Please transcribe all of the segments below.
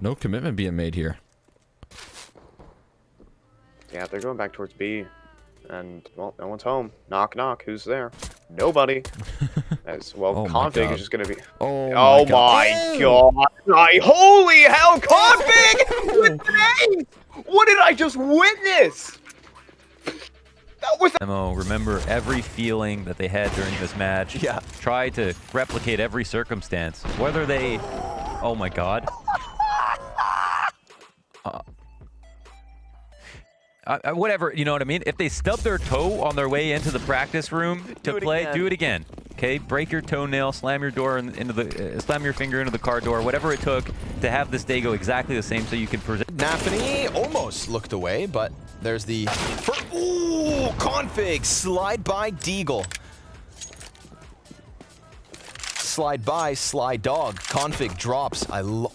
No commitment being made here. Yeah, they're going back towards B. And, well, no one's home. Knock, knock. Who's there? Nobody. As well, Oh my Config God. is just going to be... Oh my God. Holy hell, Config! With an ace! What did I just witness? That was... Memo, remember every feeling that they had during this match. Yeah. Try to replicate every circumstance. Whether they... Oh my God. Whatever, you know what I mean? If they stub their toe on their way into the practice room to play, do it again. Okay, break your toenail, slam your door into the, slam your finger into the car door, whatever it took to have this day go exactly the same, so you can present. Nafany almost looked away, but there's the. Ooh, Config slide by Deagle. Slide by Sly Dog. Config drops. I love.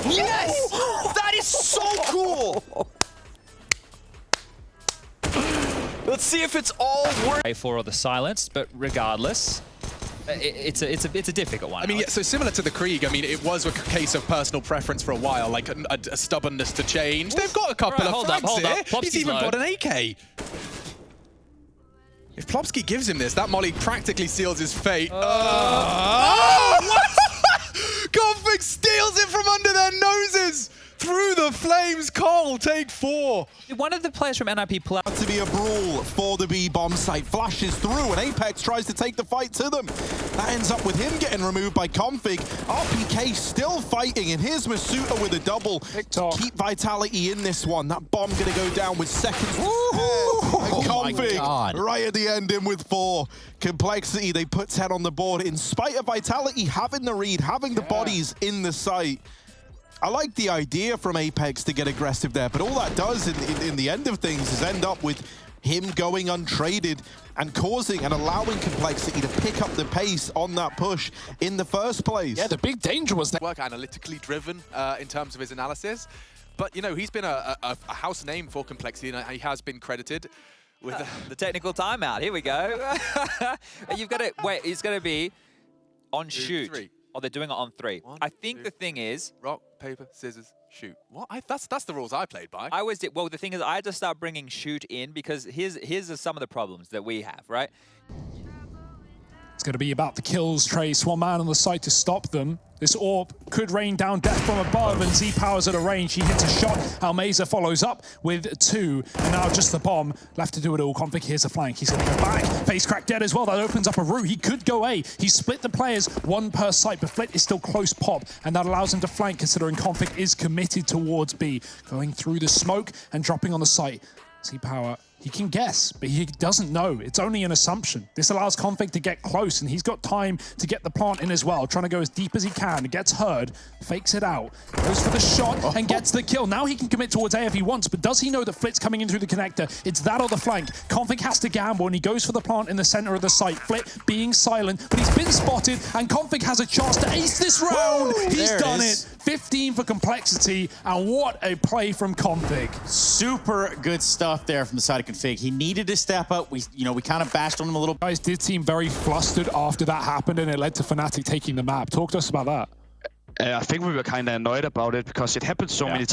Yes! That is so cool. Let's see if it's all worth. For the silence, but regardless, it's a difficult one. I mean, yeah, so similar to the Krieg, I mean, it was a case of personal preference for a while, like a stubbornness to change. They've got a couple of frags here. He's even got an AK. If Plopsky gives him this, that molly practically seals his fate. What? Config steals it from under their noses! Through the flames, Cole, take 4. One of the players from NIP pull out. To be a brawl for the B bomb site. Flashes through and Apex tries to take the fight to them. That ends up with him getting removed by Config. RPK still fighting, and here's Masuta with a double. To keep Vitality in this one. That bomb gonna go down with seconds. And Config right at the end in with 4. Complexity, they put 10 on the board in spite of Vitality having the read, having the bodies in the site. I like the idea from Apex to get aggressive there, but all that does in the end of things is end up with him going untraded and causing and allowing Complexity to pick up the pace on that push in the first place. Yeah, the big danger was that work analytically driven in terms of his analysis. But, you know, he's been a house name for Complexity, and he has been credited with the technical timeout. Here we go. You've got to wait. It's going to be on shoot. 3. Oh, they're doing it on 3. 1, I think 2, the thing is... Rock, paper, scissors, shoot. What? That's the rules I played by. I always did. Well, the thing is, I had to start bringing shoot in because here's some of the problems that we have, right? It's going to be about the kills, Trace. One man on the site to stop them. This orb could rain down death from above, and Z-Power's at a range. He hits a shot. Almeza follows up with 2, and now just the bomb left to do it all. Config here's a flank. He's going to go back. Face crack dead as well. That opens up a route. He could go A. He split the players, 1 per site, but Flit is still close pop, and that allows him to flank, considering Config is committed towards B. Going through the smoke and dropping on the site. Z-Power, he can guess, but he doesn't know. It's only an assumption. This allows Config to get close, and he's got time to get the plant in as well, trying to go as deep as he can. Gets heard, fakes it out, goes for the shot, and gets the kill. Now he can commit towards A if he wants, but does he know that Flit's coming in through the connector? It's that or the flank. Config has to gamble, and he goes for the plant in the center of the site. Flit being silent, but he's been spotted, and Config has a chance to ace this round. He's done it. 15 for Complexity, and what a play from Config. Super good stuff there from the side of Config. He needed to step up. We kind of bashed on him a little. Guys did seem very flustered after that happened, and it led to Fnatic taking the map. Talk to us about that. I think we were kind of annoyed about it because it happens so many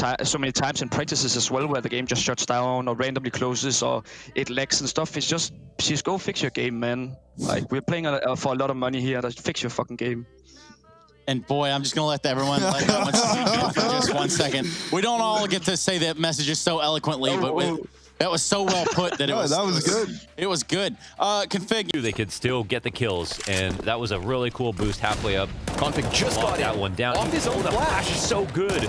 times in practices as well, where the game just shuts down or randomly closes or it lags and stuff. It's just go fix your game, man. Like, we're playing for a lot of money here. Just fix your fucking game. And boy, I'm just going to let everyone let that one sink in for just 1 second. We don't all get to say that messages so eloquently, but that was so well put that it was. That was good. It was good. Config. They could still get the kills, and that was a really cool boost halfway up. Config just got that one down. Off his own the flash is so good.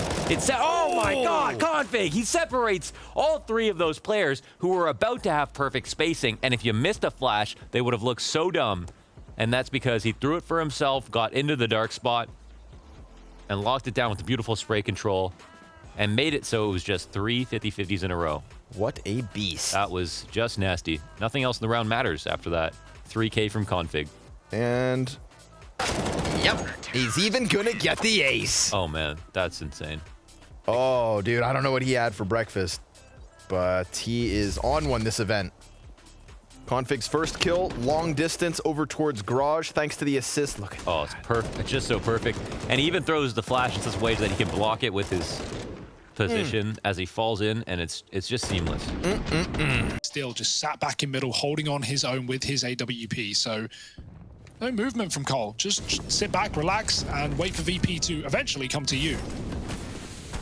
Oh my God, Config! He separates all 3 of those players who were about to have perfect spacing, and if you missed a flash, they would have looked so dumb. And that's because he threw it for himself, got into the dark spot, and locked it down with the beautiful spray control, and made it so it was just 3 50-50s in a row. What a beast. That was just nasty. Nothing else in the round matters after that. 3K from Config. And... Yep, he's even gonna get the ace. Oh man, that's insane. Oh, dude, I don't know what he had for breakfast, but he is on one this event. k0nfig's first kill, long distance over towards Garage, thanks to the assist. Look at Oh, it's perfect. It's just so perfect. And he even throws the flash in such ways that he can block it with his position as he falls in, and it's just seamless. Still just sat back in middle, holding on his own with his AWP. So no movement from Cole. Just sit back, relax, and wait for VP to eventually come to you.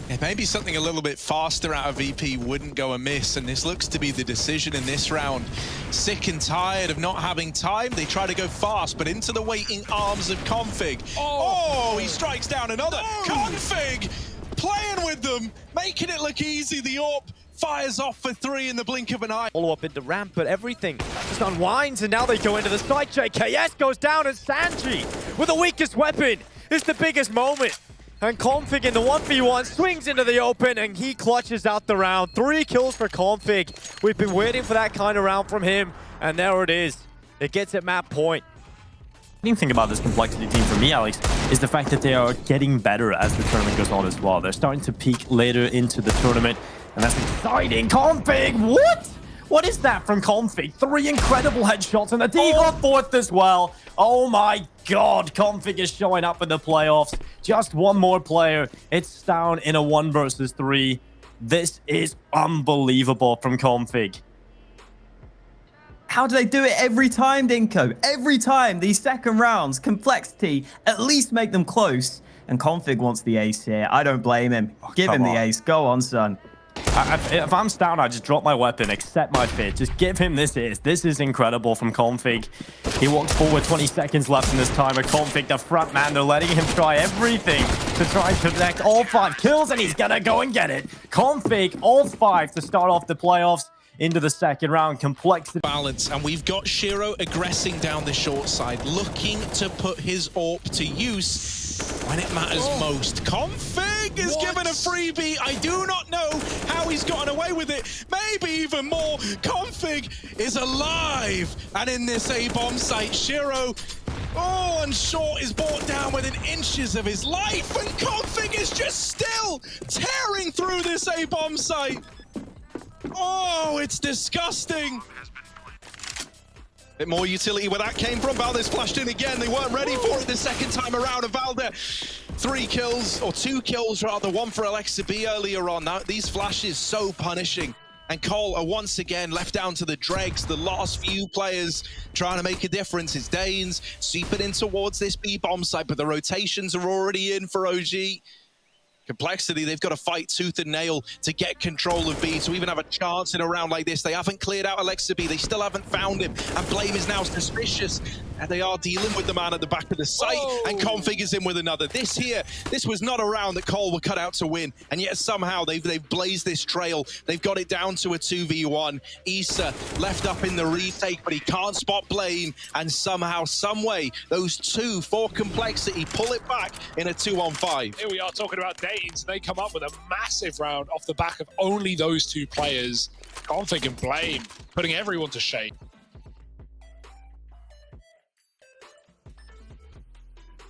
Yeah, maybe something a little bit faster out of VP wouldn't go amiss, and this looks to be the decision in this round. Sick and tired of not having time, they try to go fast, but into the waiting arms of k0nfig. Oh, he strikes down another. k0nfig playing with them, making it look easy. The AWP fires off for 3 in the blink of an eye. Follow up into ramp, but everything just unwinds, and now they go into the side. JKS goes down, and Sanji, with the weakest weapon, is the biggest moment. And k0nfig in the 1v1 swings into the open, and he clutches out the round. 3 kills for k0nfig. We've been waiting for that kind of round from him, and there it is. It gets at map point. The main thing about this Complexity team for me, Alex, is the fact that they are getting better as the tournament goes on as well. They're starting to peak later into the tournament, and that's exciting. k0nfig, what? What is that from k0nfig? 3 incredible headshots, and the team got 4th as well. Oh my god, k0nfig is showing up in the playoffs. Just one more player. It's down in a 1 versus 3. This is unbelievable from k0nfig. How do they do it every time, Dinko? Every time, these second rounds, Complexity at least make them close. And k0nfig wants the ace here. I don't blame him. Give him the ace. Go on, son. If I'm down, I just drop my weapon, accept my fate. Just give him this ace. This is incredible from k0nfig. He walks forward, 20 seconds left in this timer. k0nfig, the front man, they're letting him try everything to try and connect all 5 kills, and he's gonna go and get it. k0nfig, all 5 to start off the playoffs into the second round. Complexity balance, and we've got Shiro aggressing down the short side, looking to put his AWP to use when it matters most. k0nfig is given a freebie. I do not know how he's gotten away with it. Maybe even more. k0nfig is alive, and in this A-bomb site, Shiro, and Short is brought down within inches of his life, and k0nfig is just still tearing through this A-bomb site. Oh, it's disgusting. Bit more utility where that came from. Valdez flashed in again. They weren't ready for it the second time around. And Valdez, 3 kills, or 2 kills rather, 1 for Alexa B earlier on. Now, these flashes so punishing. And Cole are once again left down to the dregs. The last few players trying to make a difference. It's Danes sweeping in towards this B-bomb site, but the rotations are already in for OG. Complexity, they've got to fight tooth and nail to get control of B, to even have a chance in a round like this. They haven't cleared out Alexa B. They still haven't found him. And Blame is now suspicious. And they are dealing with the man at the back of the site. And k0nfig is in with another. This was not a round that Cole were cut out to win. And yet somehow they've blazed this trail. They've got it down to a 2v1. Issa left up in the retake, but he can't spot Blame. And somehow, someway, those 2 for Complexity pull it back in a 2-on-5. Here we are talking about Danes. They come up with a massive round off the back of only those 2 players. k0nfig and Blame, putting everyone to shame.